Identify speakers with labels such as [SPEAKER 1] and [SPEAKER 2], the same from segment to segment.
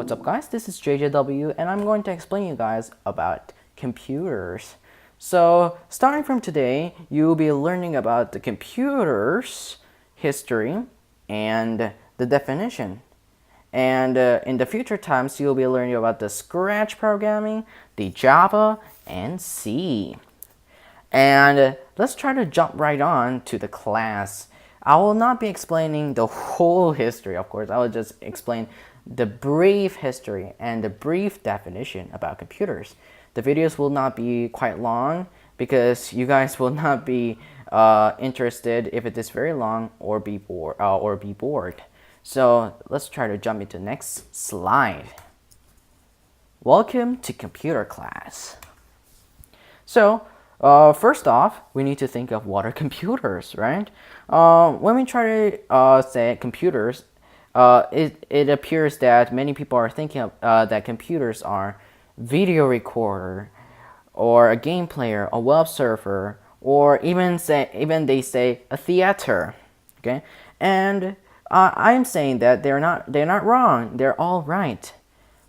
[SPEAKER 1] What's up guys, this is JJW and I'm going to explain you guys about computers. So starting from today, you'll be learning about the computers history and the definition. And in the future times, you'll be learning about the Scratch programming, the Java, and C. And let's try to jump right on to the class. I will not be explaining the whole history, of course. I will just explain the brief history and the brief definition about computers. The videos will not be quite long because you guys will not be interested if it is very long or be bored. So let's try to jump into the next slide. Welcome to computer class. So first off, we need to think of what are computers, right? When we try to say computers, it appears that many people are thinking of, that computers are video recorder, or a game player, a web server, or even they say a theater. Okay, and I'm saying that they're not wrong. They're all right,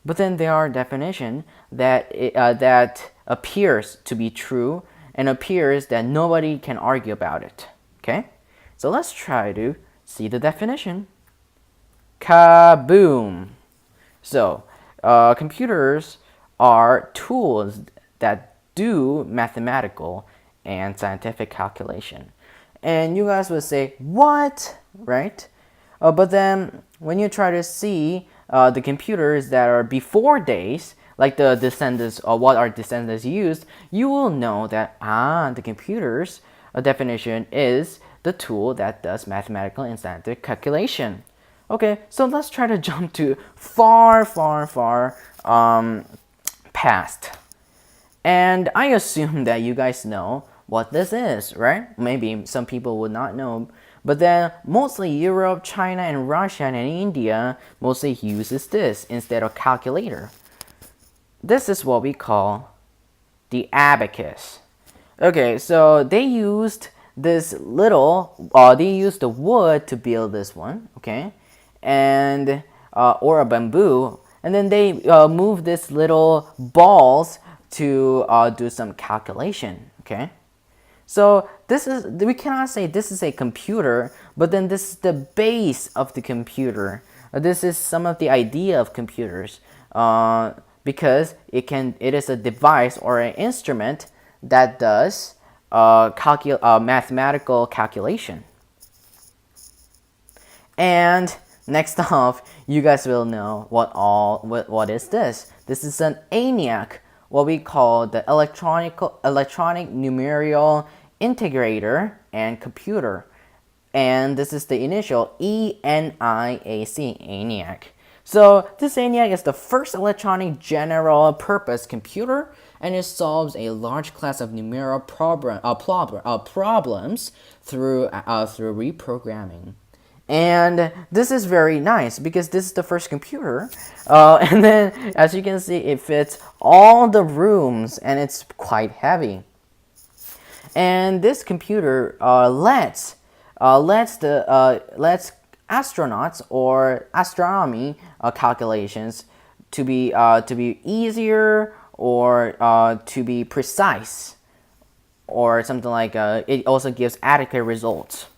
[SPEAKER 1] but then there are definition that that appears to be true and appears that nobody can argue about it. Okay, so let's try to see the definition. Kaboom! So, computers are tools that do mathematical and scientific calculation. And you guys would say, what? Right? But then when you try to see the computers that are before days, like the descendants or what our descendants used, you will know that the computers definition is the tool that does mathematical and scientific calculation. Okay, so let's try to jump to far past. And I assume that you guys know what this is, right? Maybe some people would not know, but then mostly Europe, China, and Russia and India mostly uses this instead of calculator. This is what we call the abacus. Okay, so they used this little, they used the wood to build this one, okay? And or a bamboo, and then they move this little balls to do some calculation. Okay, so this is, we cannot say this is a computer, but then this is the base of the computer. This is some of the idea of computers because it is a device or an instrument that does mathematical calculation. And next off, you guys will know what is this. This is an ENIAC, what we call the electronic numerical integrator and computer. And this is the initial ENIAC, ENIAC. So this ENIAC is the first electronic general purpose computer, and it solves a large class of numerical problems through reprogramming. And this is very nice because this is the first computer, and then as you can see, it fits all the rooms and it's quite heavy. And this computer lets astronauts or astronomy calculations to be easier or to be precise, or something like it also gives adequate results.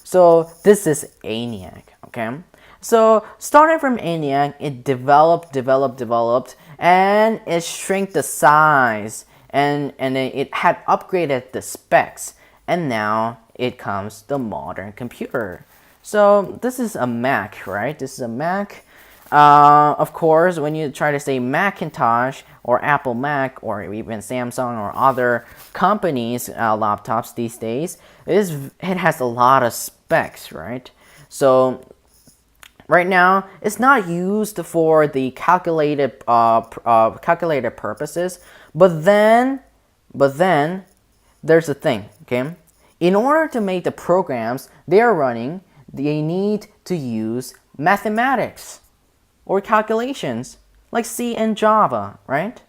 [SPEAKER 1] So this is ENIAC, okay? So starting from ENIAC, it developed, and it shrank the size, and then it had upgraded the specs, and now it comes the modern computer. So this is a Mac, right? This is a Mac. Of course, when you try to say Macintosh or Apple Mac or even Samsung or other companies' laptops these days, it has a lot of specs, right? So right now, it's not used for the calculated purposes, but then there's a thing, okay? In order to make the programs they are running, they need to use mathematics or calculations like C and Java, right?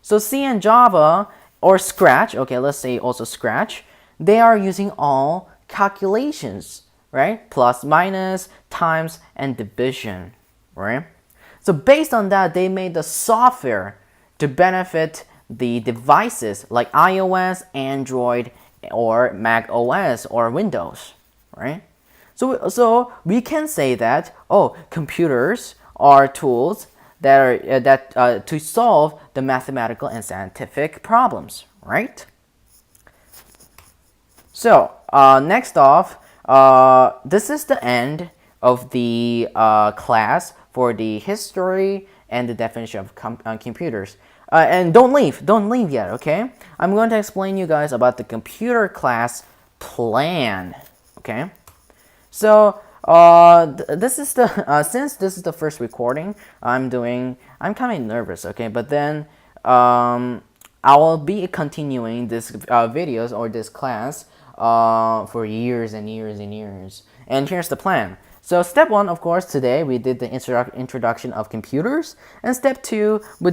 [SPEAKER 1] So C and Java or Scratch, okay, let's say also Scratch, they are using all calculations, right? Plus, minus, times, and division, right? So based on that, they made the software to benefit the devices like iOS, Android, or Mac OS or Windows, right? So we can say that, oh, computers are tools that are to solve the mathematical and scientific problems, right? So next off, this is the end of the class for the history and the definition of computers. And don't leave yet, okay? I'm going to explain you guys about the computer class plan, okay? So this is the since this is the first recording I'm kind of nervous, okay? But then I will be continuing this videos or this class for years and years and years. And here's the plan. So step 1, of course, today we did the introduction of computers, and step 2 we're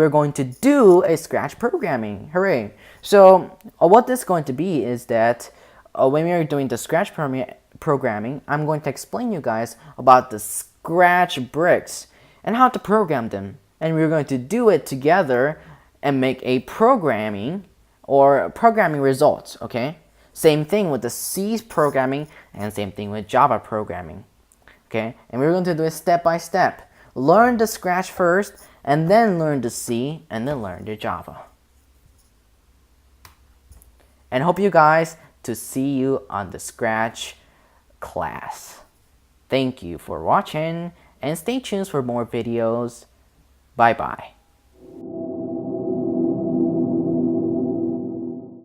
[SPEAKER 1] going to do a scratch programming. Hooray! So what this is going to be is that when we are doing the scratch programming, I'm going to explain you guys about the scratch bricks and how to program them, and we're going to do it together and make a programming results, okay? Same thing with the C programming and same thing with Java programming, okay? And we're going to do it step by step. Learn the Scratch first, and then learn the C, and then learn the Java. And hope you guys to see you on the Scratch class. Thank you for watching, and stay tuned for more videos. Bye-bye.